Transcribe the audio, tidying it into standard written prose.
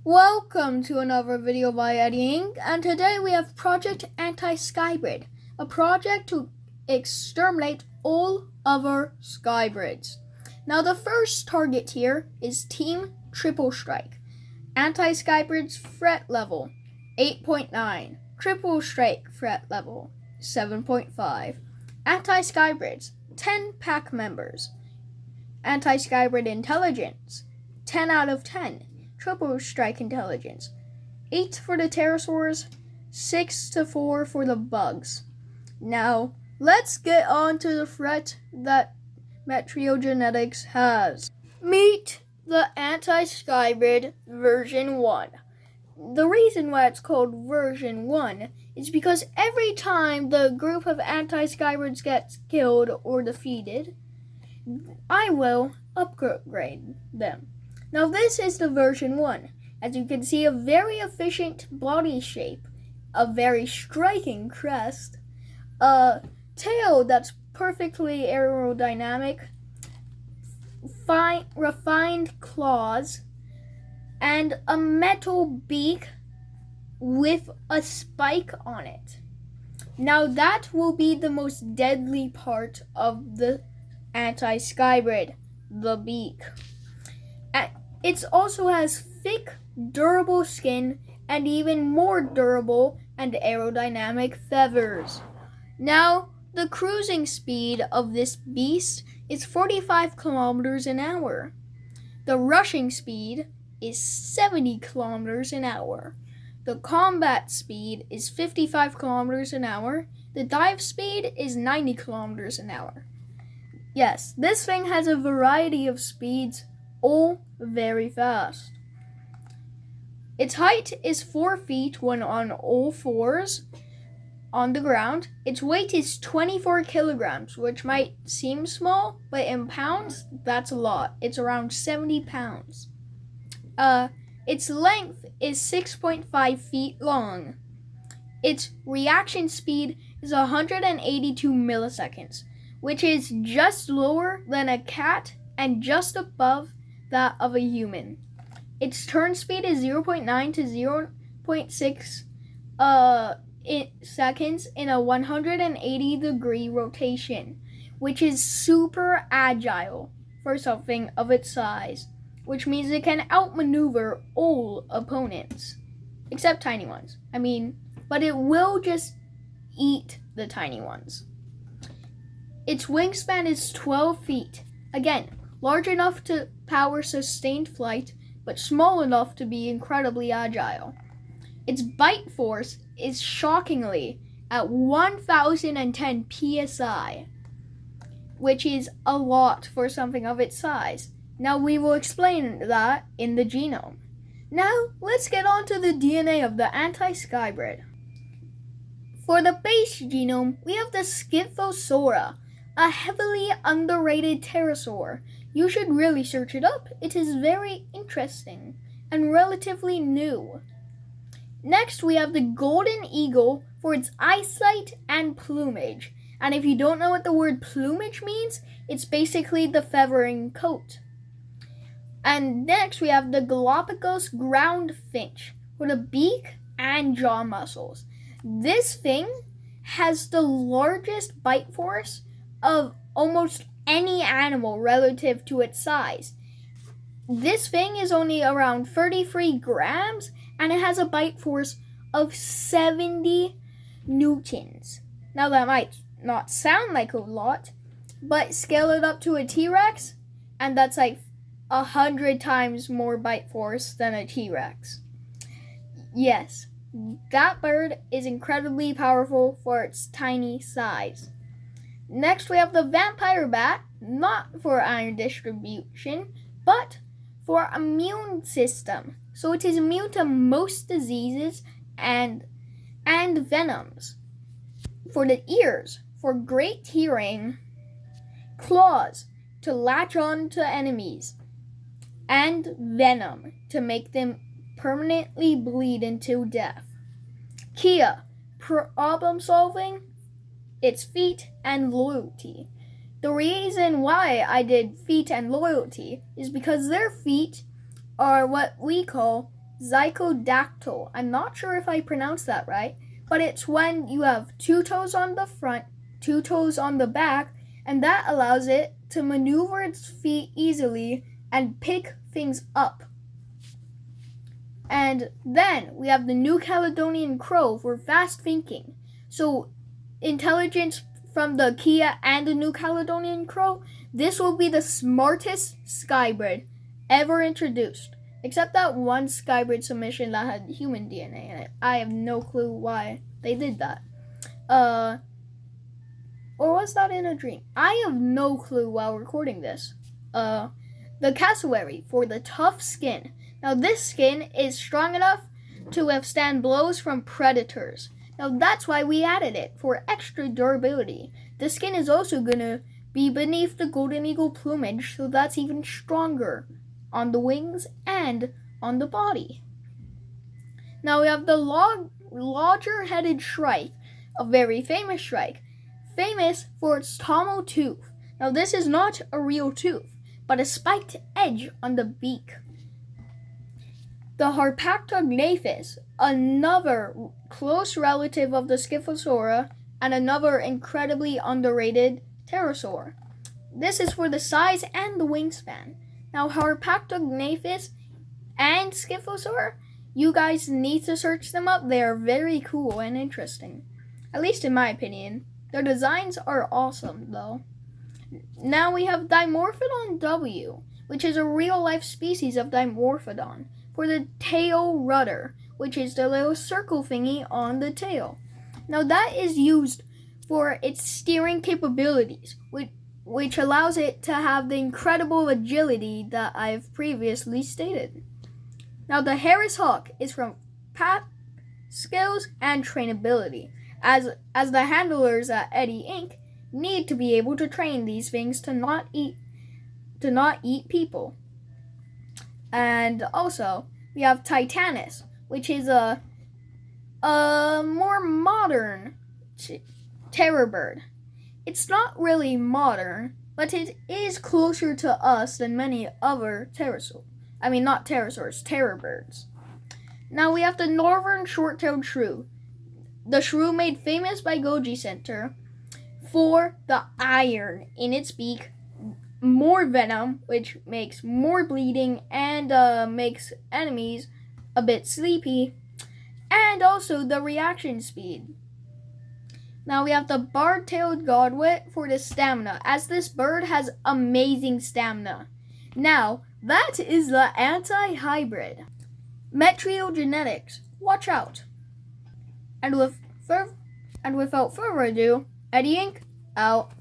Welcome to another video by Eddie Inc. And today we have Project Anti-Skybrid, a project to exterminate all other Skybrids. Now the first target here is Team Triple Strike. Anti-Skybrid's threat level 8.9, Triple Strike threat level 7.5. Anti-Skybrid's 10 pack members. Anti-Skybrid intelligence 10 out of 10. Triple Strike intelligence 8 for the pterosaurs, 6-4 for the bugs. Now, let's get on to the threat that Metriogenetics has. Meet the Anti-Skybrid version 1. The reason why it's called version 1 is because every time the group of Anti-Skybrids gets killed or defeated, I will upgrade them. Now this is the version 1. As you can see, a very efficient body shape, a very striking crest, a tail that's perfectly aerodynamic, refined claws, and a metal beak with a spike on it. Now that will be the most deadly part of the Anti-Skybrid, the beak. It also has thick, durable skin and even more durable and aerodynamic feathers. Now, the cruising speed of this beast is 45 kilometers an hour. The rushing speed is 70 kilometers an hour. The combat speed is 55 kilometers an hour. The dive speed is 90 kilometers an hour. Yes, this thing has a variety of speeds, all very fast. Its height is 4 feet when on all fours on the ground. Its weight is 24 kilograms, which might seem small, but in pounds, that's a lot. It's around 70 pounds. Its length is 6.5 feet long. Its reaction speed is 182 milliseconds, which is just lower than a cat and just above that of a human. Its turn speed is 0.9 to 0.6 seconds in a 180-degree rotation, which is super agile for something of its size, which means it can outmaneuver all opponents, except tiny ones. But it will just eat the tiny ones. Its wingspan is 12 feet. Again, large enough to power sustained flight, but small enough to be incredibly agile. Its bite force is shockingly at 1010 psi, which is a lot for something of its size. Now we will explain that in the genome. Now let's get on to the DNA of the Anti-Skybrid. For the base genome, we have the Scythosaura, a heavily underrated pterosaur. You should really search it up. It is very interesting and relatively new. Next, we have the golden eagle for its eyesight and plumage. And if you don't know what the word plumage means, it's basically the feathering coat. And next, we have the Galapagos ground finch for the beak and jaw muscles. This thing has the largest bite force of almost any animal relative to its size. This thing is only around 33 grams and it has a bite force of 70 newtons. Now that might not sound like a lot, but scale it up to a T-Rex and that's like 100 times more bite force than a T-Rex. Yes, that bird is incredibly powerful for its tiny size. Next, we have the vampire bat, not for iron distribution, but for immune system. So it is immune to most diseases and venoms. For the ears, for great hearing, claws to latch on to enemies, and venom to make them permanently bleed into death. Kia, problem solving, its feet and loyalty. The reason why I did feet and loyalty is because their feet are what we call zygodactyl. I'm not sure if I pronounced that right, but it's when you have 2 toes on the front, 2 toes on the back, and that allows it to maneuver its feet easily and pick things up. And then we have the New Caledonian crow for fast thinking. So intelligence from the Kia and the New Caledonian crow, this will be the smartest skybrid ever introduced. Except that one skybrid submission that had human DNA in it. I have no clue why they did that. Or was that in a dream? I have no clue while recording this. The cassowary for the tough skin. Now this skin is strong enough to withstand blows from predators. Now that's why we added it, for extra durability. The skin is also gonna be beneath the golden eagle plumage, so that's even stronger on the wings and on the body. Now we have the larger-headed shrike, a very famous shrike, famous for its tommel tooth. Now this is not a real tooth, but a spiked edge on the beak. The Harpactognathus, another close relative of the Scyphosaura and another incredibly underrated pterosaur. This is for the size and the wingspan. Now Harpactognathus and Scyphosaur, you guys need to search them up. They are very cool and interesting, at least in my opinion. Their designs are awesome though. Now we have Dimorphodon W, which is a real-life species of Dimorphodon, for the tail rudder, which is the little circle thingy on the tail. Now that is used for its steering capabilities, which allows it to have the incredible agility that I've previously stated. Now the Harris Hawk is from pack skills and trainability, as the handlers at Eddie Inc. need to be able to train these things to not eat people. And also, we have Titanus, which is a more modern terror bird. It's not really modern, but it is closer to us than many other terror birds. Now we have the northern short-tailed shrew, the shrew made famous by Goji Center for the iron in its beak, more venom, which makes more bleeding and makes enemies a bit sleepy, and also the reaction speed. Now we have the bar-tailed godwit for the stamina, as this bird has amazing stamina. Now, that is the anti-hybrid. Metriogenetics, watch out. And without further ado, Eddie Inc. out.